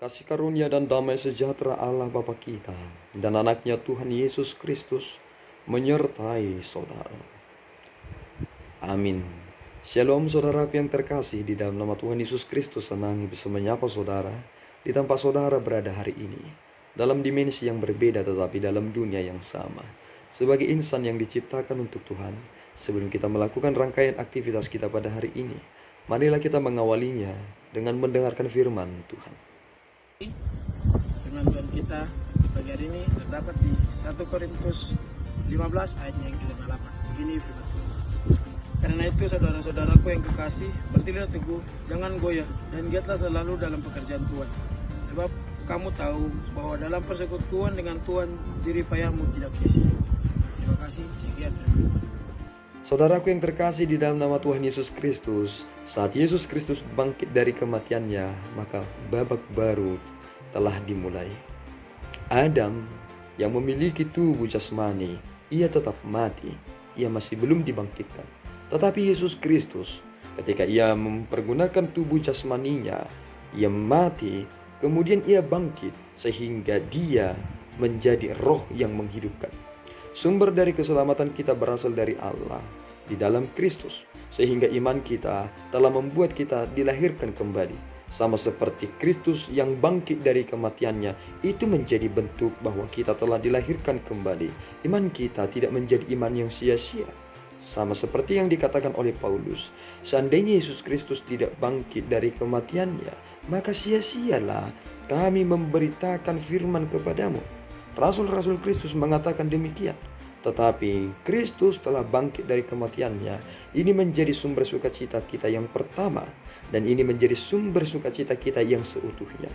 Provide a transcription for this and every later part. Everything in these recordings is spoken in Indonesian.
Kasih karunia dan damai sejahtera Allah Bapa kita dan anaknya Tuhan Yesus Kristus menyertai saudara. Amin. Shalom saudaraku yang terkasih, di dalam nama Tuhan Yesus Kristus senang bisa menyapa saudara di tempat saudara berada hari ini. Dalam dimensi yang berbeda tetapi dalam dunia yang sama. Sebagai insan yang diciptakan untuk Tuhan, sebelum kita melakukan rangkaian aktivitas kita pada hari ini, marilah kita mengawalinya dengan mendengarkan firman Tuhan. Firman Tuhan kita di pagi hari ini terdapat di 1 Korintus 15 ayat yang ke-58. Begini firman Tuhan. Karena itu saudara-saudaraku yang kekasih, berdirilah teguh, jangan goyah, dan giatlah selalu dalam pekerjaan Tuhan. Sebab kamu tahu bahwa dalam persekutuan dengan Tuhan, jerih payahmu tidak sia-sia. Terima kasih, sekian firman Tuhan. Saudaraku yang terkasih di dalam nama Tuhan Yesus Kristus, saat Yesus Kristus bangkit dari kematiannya, maka babak baru telah dimulai. Adam yang memiliki tubuh jasmani, ia tetap mati, ia masih belum dibangkitkan. Tetapi Yesus Kristus, ketika ia mempergunakan tubuh jasmaninya, ia mati, kemudian ia bangkit, sehingga dia menjadi roh yang menghidupkan. Sumber dari keselamatan kita berasal dari Allah di dalam Kristus, sehingga iman kita telah membuat kita dilahirkan kembali. Sama seperti Kristus yang bangkit dari kematiannya, itu menjadi bentuk bahwa kita telah dilahirkan kembali. Iman kita tidak menjadi iman yang sia-sia. Sama seperti yang dikatakan oleh Paulus, seandainya Yesus Kristus tidak bangkit dari kematiannya, maka sia-sialah kami memberitakan firman kepadamu. Rasul-rasul Kristus mengatakan demikian. Tetapi Kristus telah bangkit dari kematiannya. Ini menjadi sumber sukacita kita yang pertama, dan ini menjadi sumber sukacita kita yang seutuhnya.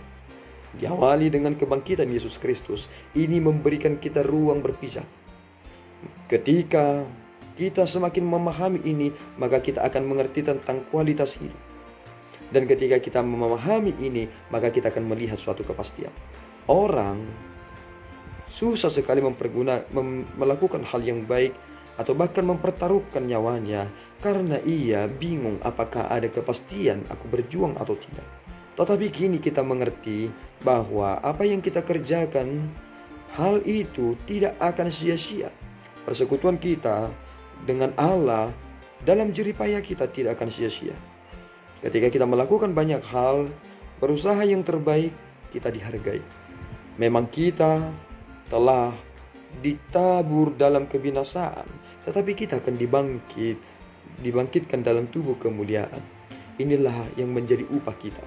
Diawali dengan kebangkitan Yesus Kristus, ini memberikan kita ruang berpijak. Ketika kita semakin memahami ini, maka kita akan mengerti tentang kualitas hidup. Dan ketika kita memahami ini, maka kita akan melihat suatu kepastian. Orang susah sekali melakukan hal yang baik atau bahkan mempertaruhkan nyawanya karena ia bingung apakah ada kepastian aku berjuang atau tidak. Tetapi kini kita mengerti bahwa apa yang kita kerjakan, hal itu tidak akan sia-sia. Persekutuan kita dengan Allah dalam jerih payah kita tidak akan sia-sia. Ketika kita melakukan banyak hal, berusaha yang terbaik, kita dihargai. Memang kita telah ditabur dalam kebinasaan, tetapi kita akan dibangkitkan dalam tubuh kemuliaan. Inilah yang menjadi upah kita.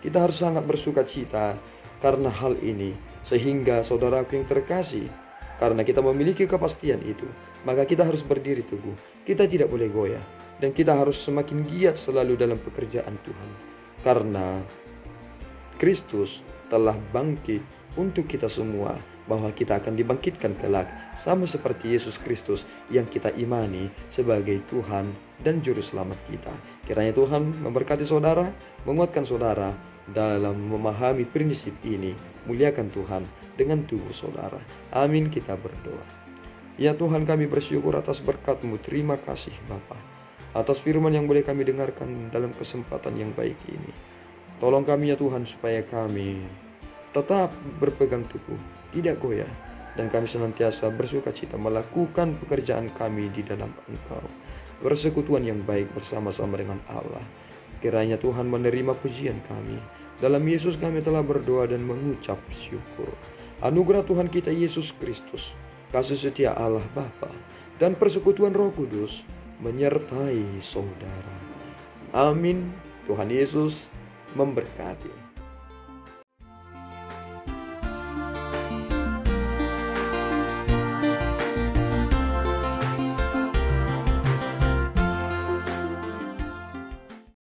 Kita harus sangat bersuka cita karena hal ini, sehingga saudaraku yang terkasih, karena kita memiliki kepastian itu, maka kita harus berdiri teguh. Kita tidak boleh goyah, dan kita harus semakin giat selalu dalam pekerjaan Tuhan. Karena Kristus telah bangkit untuk kita semua, bahwa kita akan dibangkitkan kelak, sama seperti Yesus Kristus yang kita imani sebagai Tuhan dan Juru Selamat kita. Kiranya Tuhan memberkati saudara, menguatkan saudara dalam memahami prinsip ini. Muliakan Tuhan dengan tubuh saudara. Amin, kita berdoa. Ya Tuhan, kami bersyukur atas berkat-Mu. Terima kasih Bapa, atas firman yang boleh kami dengarkan dalam kesempatan yang baik ini. Tolong kami ya Tuhan, supaya kami tetap berpegang teguh, tidak goyah, dan kami senantiasa bersuka cita melakukan pekerjaan kami di dalam Engkau. Persekutuan yang baik bersama-sama dengan Allah. Kiranya Tuhan menerima pujian kami. Dalam Yesus kami telah berdoa dan mengucap syukur. Anugerah Tuhan kita Yesus Kristus, kasih setia Allah Bapa, dan persekutuan Roh Kudus menyertai saudara. Amin. Tuhan Yesus memberkati.